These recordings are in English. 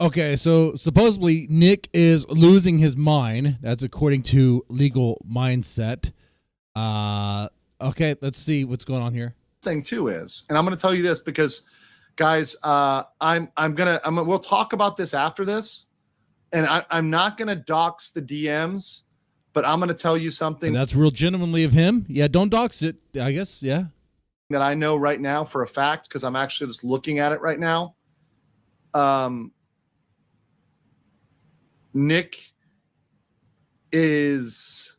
Okay, so supposedly Nick is losing his mind. That's according to Legal Mindset. Okay, let's see what's going on here. Thing too is, and I'm going to tell you this because, guys, we'll talk about this after this, and I'm not going to dox the DMs, but I'm going to tell you something. And that's real genuinely of him. Yeah, don't dox it, I guess. Yeah. That I know right now for a fact because I'm actually just looking at it right now. Nick is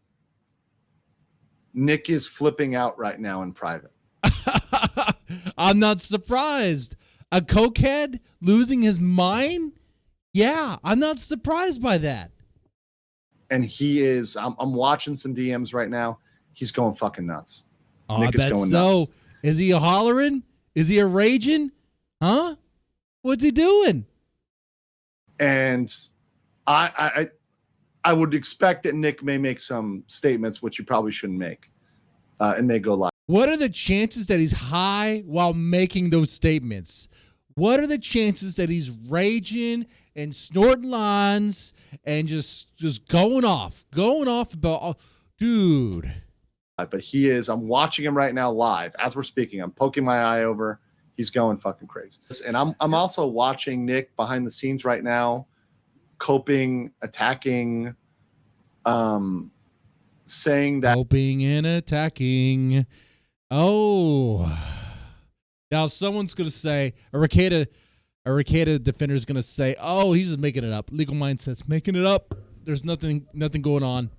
flipping out right now in private. I'm not surprised. A cokehead losing his mind? Yeah, I'm not surprised by that. And he is, I'm watching some DMs right now. He's going fucking nuts. Oh, Nick I bet is going so. nuts. Is he a hollering? Is he a raging? Huh? What's he doing? And I would expect that Nick may make some statements which you probably shouldn't make, and they go live. What are the chances that he's high while making those statements? What are the chances that he's raging and snorting lines and just going off about, dude? But he is. I'm watching him right now live as we're speaking. I'm poking my eye over. He's going fucking crazy. And I'm also watching Nick behind the scenes right now, coping, attacking, saying that coping and attacking. Oh, now someone's gonna say a Rekieta defender is gonna say, "Oh, he's just making it up." Legal Mindset's making it up. There's nothing going on.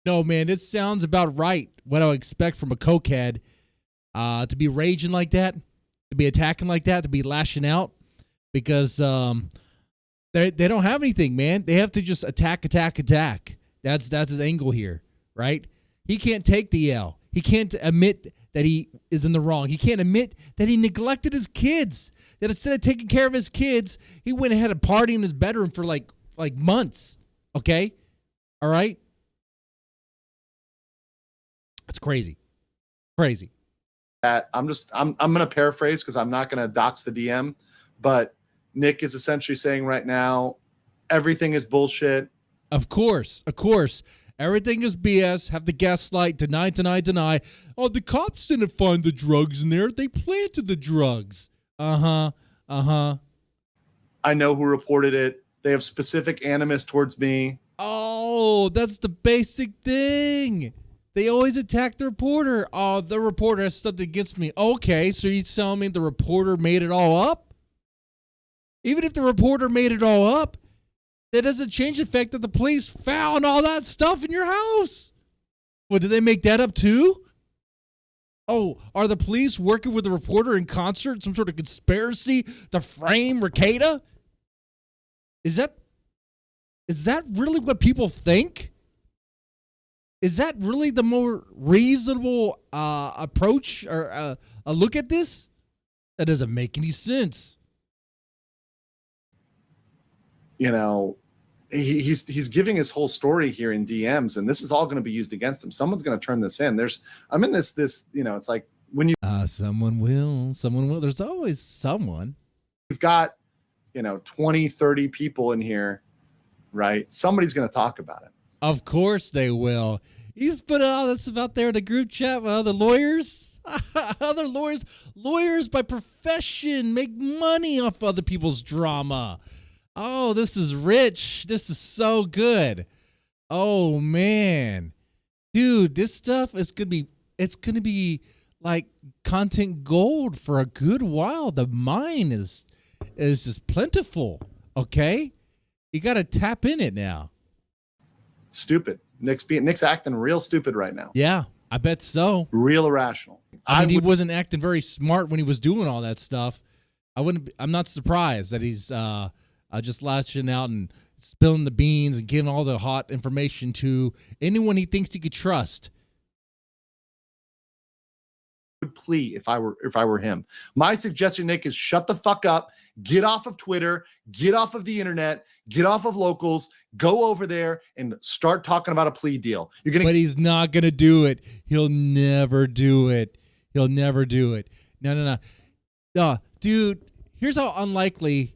No, man, this sounds about right. What I would expect from a cokehead, to be raging like that, to be attacking like that, to be lashing out, because they don't have anything, man. They have to just attack. That's his angle here, right? He can't take the L. He can't admit that he is in the wrong. He can't admit that he neglected his kids. That instead of taking care of his kids, he went ahead and partied in his bedroom for like months. Okay, all right. That's crazy. I'm gonna paraphrase because I'm not gonna dox the DM, but Nick is essentially saying right now, everything is bullshit. Of course. Everything is BS. Have the gaslight. Deny. Oh, the cops didn't find the drugs in there. They planted the drugs. Uh-huh. I know who reported it. They have specific animus towards me. Oh, that's the basic thing. They always attack the reporter. Oh, the reporter has something against me. Okay, so you're telling me the reporter made it all up? Even if the reporter made it all up, that doesn't change the fact that the police found all that stuff in your house. Well, did they make that up too? Oh, are the police working with the reporter in concert? Some sort of conspiracy to frame Rekieta? Is that really what people think? Is that really the more reasonable approach or a look at this? That doesn't make any sense. You know, he's giving his whole story here in DMs, and this is all going to be used against him. Someone's going to turn this in. I'm in this, you know, it's like when you, someone will. There's always someone. You've got, 20, 30 people in here, right? Somebody's going to talk about it. Of course they will. He's put all this out there in the group chat with other lawyers. Other lawyers by profession make money off other people's drama. Oh, this is rich. This is so good. Oh man. Dude, this stuff is going to be like content gold for a good while. The mine is just plentiful, okay? You got to tap in it now. Stupid. Nick's acting real stupid right now. Yeah, I bet so. Real irrational. I mean, he wasn't acting very smart when he was doing all that stuff. I'm not surprised that he's just lashing out and spilling the beans and giving all the hot information to anyone he thinks he could trust. Would plea if I were him. My suggestion, Nick, is shut the fuck up, get off of Twitter, get off of the internet, get off of locals, go over there and start talking about a plea deal. But he's not gonna do it. He'll never do it. No, dude. Here's how unlikely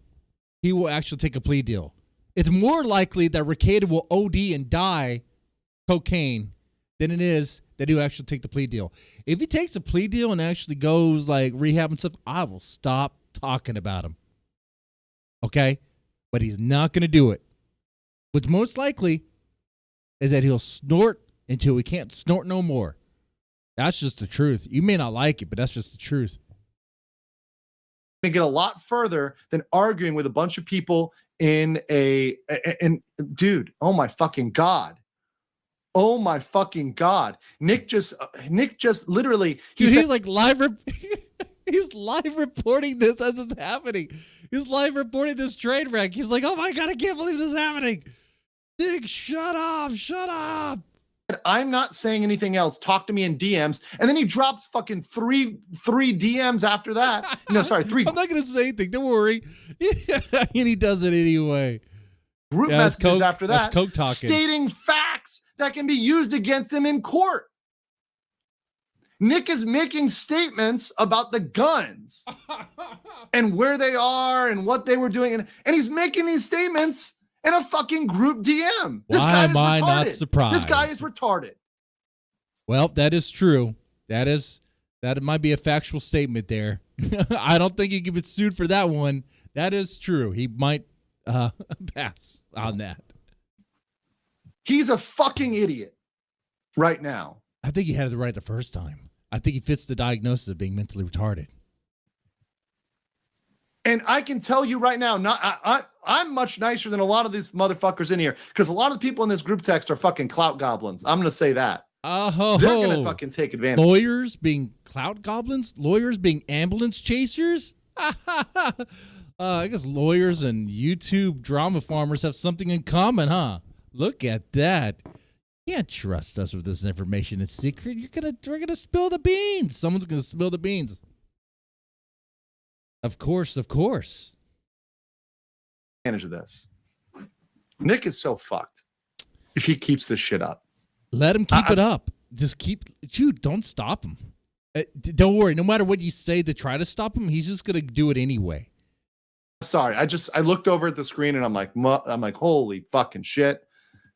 he will actually take a plea deal. It's more likely that Rekieta will OD and die cocaine than it is that he'll actually take the plea deal. If he takes a plea deal and actually goes like rehab and stuff, I will stop talking about him. Okay? But he's not going to do it. What's most likely is that he'll snort until he can't snort no more. That's just the truth. You may not like it, but that's just the truth. To get a lot further than arguing with a bunch of people and dude, oh my fucking God. Oh my fucking God. Nick just literally, he's like live he's live reporting this as it's happening. He's live reporting this train wreck. He's like, oh my God, I can't believe this is happening. Nick, shut up. I'm not saying anything else. Talk to me in DMs. And then he drops fucking three DMs after that. No, sorry, 3. I'm not going to say anything. Don't worry. And he does it anyway. Group messages after that. That's Coke talking. Stating facts that can be used against him in court. Nick is making statements about the guns and where they are and what they were doing. And he's making these statements in a fucking group DM. Why am I not surprised? This guy is retarded. Well, that is true. That might be a factual statement there. I don't think he can get sued for that one. That is true. He might pass on that. He's a fucking idiot right now. I think he had it right the first time. I think he fits the diagnosis of being mentally retarded. And I can tell you right now, I'm much nicer than a lot of these motherfuckers in here because a lot of the people in this group text are fucking clout goblins. I'm going to say that. Oh, they're going to fucking take advantage. Lawyers being clout goblins? Lawyers being ambulance chasers? I guess lawyers and YouTube drama farmers have something in common, huh? Look at that. You can't trust us with this information. It's secret. We're gonna spill the beans. Someone's gonna spill the beans. Of course. Advantage of this. Nick is so fucked if he keeps this shit up. Let him keep it up. Just dude, don't stop him. Don't worry. No matter what you say to try to stop him, he's just gonna do it anyway. Sorry, I looked over at the screen and I'm like, holy fucking shit.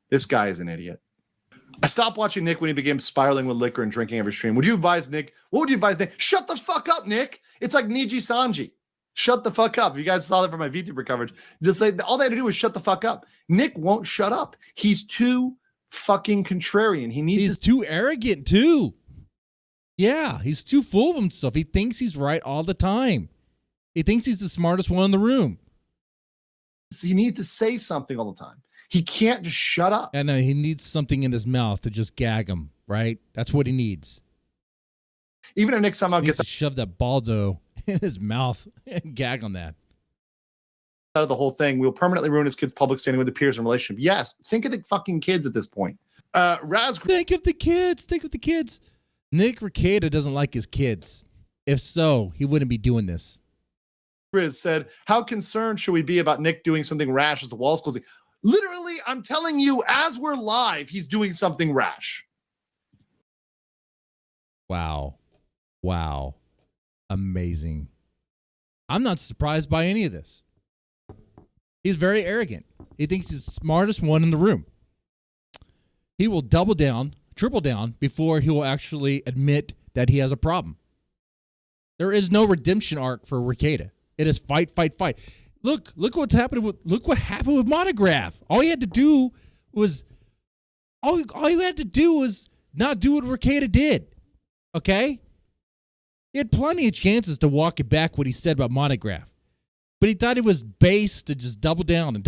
This guy is an idiot. I stopped watching Nick when he began spiraling with liquor and drinking every stream. Would you advise Nick? What would you advise Nick? Shut the fuck up, Nick. It's like Niji Sanji. Shut the fuck up. If you guys saw that from my VTuber coverage, all they had to do was shut the fuck up. Nick won't shut up. He's too fucking contrarian. He's too arrogant too. Yeah, he's too full of himself. He thinks he's right all the time. He thinks he's the smartest one in the room. He needs to say something all the time. He can't just shut up. And he needs something in his mouth to just gag him, right? That's what he needs. Even if Nick somehow gets to shove that Baldo in his mouth and gag on that. Out of the whole thing, we'll permanently ruin his kid's public standing with the peers and relationship. Yes, think of the fucking kids at this point. Think of the kids. Nick Rekieta doesn't like his kids. If so, he wouldn't be doing this. Riz said, how concerned should we be about Nick doing something rash as the wall's closing? Literally, I'm telling you, as we're live, he's doing something rash. Wow. Amazing. I'm not surprised by any of this. He's very arrogant. He thinks he's the smartest one in the room. He will double down, triple down before he will actually admit that he has a problem. There is no redemption arc for Rekieta. It is fight. Look what happened with Monograph. All you had to do was not do what Rekieta did. Okay? He had plenty of chances to walk it back what he said about Monograph. But he thought it was base to just double down.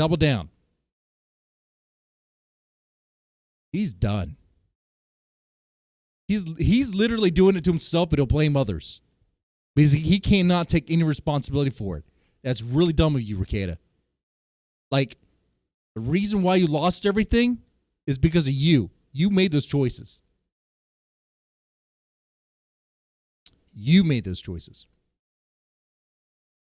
He's done. He's literally doing it to himself, but he'll blame others. Because he cannot take any responsibility for it. That's really dumb of you, Rekieta. Like, the reason why you lost everything is because of you. You made those choices.